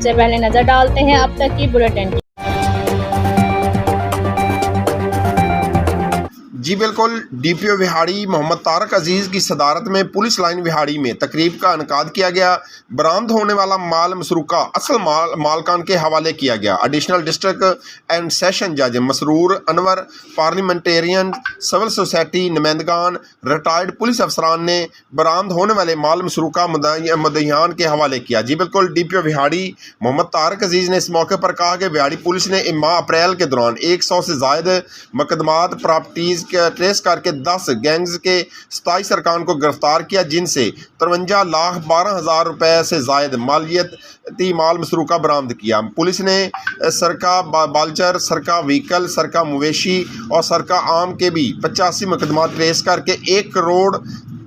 से पहले नजर डालते हैं अब तक की बुलेटिन की। जी बिल्कुल, डीपीओ विहाड़ी मोहम्मद तारक अजीज़ की सदारत में पुलिस लाइन विहाड़ी में तकरीब का इनकाद किया गया। बरामद होने वाला माल मसरूका असल मालकान के हवाले किया गया। एडिशनल डिस्ट्रिक्ट एंड सेशन जज Masroor Anwar, parliamentarian, civil society नुमाइंदगान, रिटायर्ड पुलिस अफसरान ने बरामद होने वाले माल मसरूका मुद्दईयान के हवाले किया। जी बिल्कुल, डीपीओ विहाड़ी मोहम्मद तारक अजीज़ ने इस मौके पर कहा कि विहाड़ी पुलिस ने माह अप्रैल के दौरान 100 से ज़ायद मुकदमात प्रॉपर्टीज़ ट्रेस करके 10 गैंग्स के 27 अरकान को गिरफ्तार किया, जिनसे 53,12,000 रुपये से ज़ायद मालियती माल मसरूका बरामद किया। पुलिस ने सरका बालचर, सरका व्हीकल, सरका मवेशी और सरका आम के भी 85 मुकदमात ट्रेस करके 1 करोड़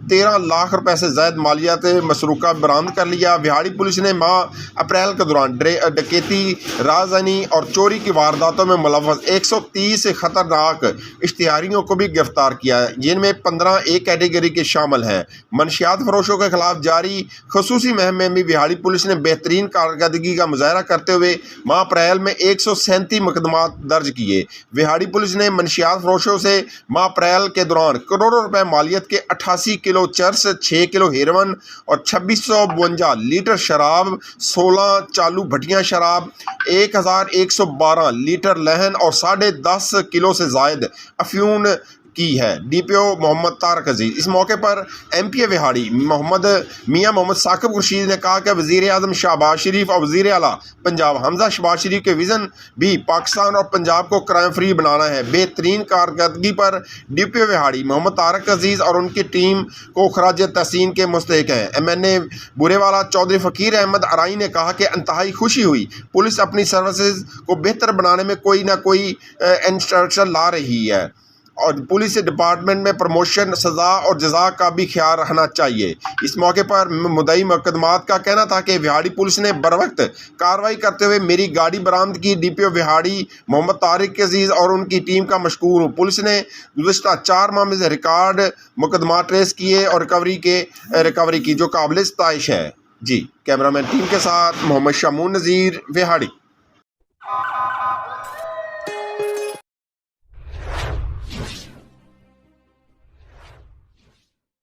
13 लाख रुपए से ज़ायद मालियात मसरूका बरामद कर लिया। विहाड़ी पुलिस ने माह अप्रैल के दौरान डकैती, राजनी और चोरी की वारदातों में मुलव्वस 130 खतरनाक इश्तिहारियों को भी गिरफ्तार किया, जिनमें 15 एक कैटेगरी के शामिल हैं। मनशियात फरोशों के खिलाफ जारी खसूसी मुहिम में भी विहाड़ी पुलिस ने बेहतरीन कारकर्दगी का मुजाहरा करते हुए माह अप्रैल में 137 मुकदमात दर्ज किए। विहाड़ी पुलिस ने मनशियात फरोशों से माह अप्रैल के दौरान करोड़ों रुपए मालियत के 88 किलो चर्स, 6 किलो हेरोइन और 2652 लीटर शराब, 16 चालू भटियां शराब, 1112 लीटर लहन और 10.5 किलो से जायद अफ्यून की है। डीपीओ मोहम्मद तारक अजीज़। इस मौके पर एमपी विहाड़ी मियां मोहम्मद साकिब खुर्शीद ने कहा कि वज़ीर आज़म शहबाज शरीफ और वज़ीर आला पंजाब हमजा शहबाज शरीफ के विज़न भी पाकिस्तान और पंजाब को क्राइम फ्री बनाना है। बेहतरीन कारकर्दगी पर डीपीओ विहाड़ी मोहम्मद तारक अजीज़ और उनकी टीम को खराज तहसीन के मुस्तहिक हैं। MNA बुरेवाला चौधरी फ़कीर अहमद अराई ने कहा कि इंतहाई खुशी हुई, पुलिस अपनी सर्विसेज को बेहतर बनाने में कोई ना कोई इंस्ट्रक्शन ला रही है और पुलिस डिपार्टमेंट में प्रमोशन, सज़ा और जज़ा का भी ख्याल रखना चाहिए। इस मौके पर मुद्दई मुकदमात का कहना था कि विहाड़ी पुलिस ने बरवक्त कार्रवाई करते हुए मेरी गाड़ी बरामद की। डीपीओ विहाड़ी मोहम्मद तारिक अजीज़ और उनकी टीम का मशकूर हूँ। पुलिस ने गुज़श्ता 4 माह में रिकॉर्ड मुकदमा ट्रेस किए और रिकवरी की जो काबिल सताइश है। जी, कैमरामैन टीम के साथ मोहम्मद शामून नज़ीर, विहाड़ी।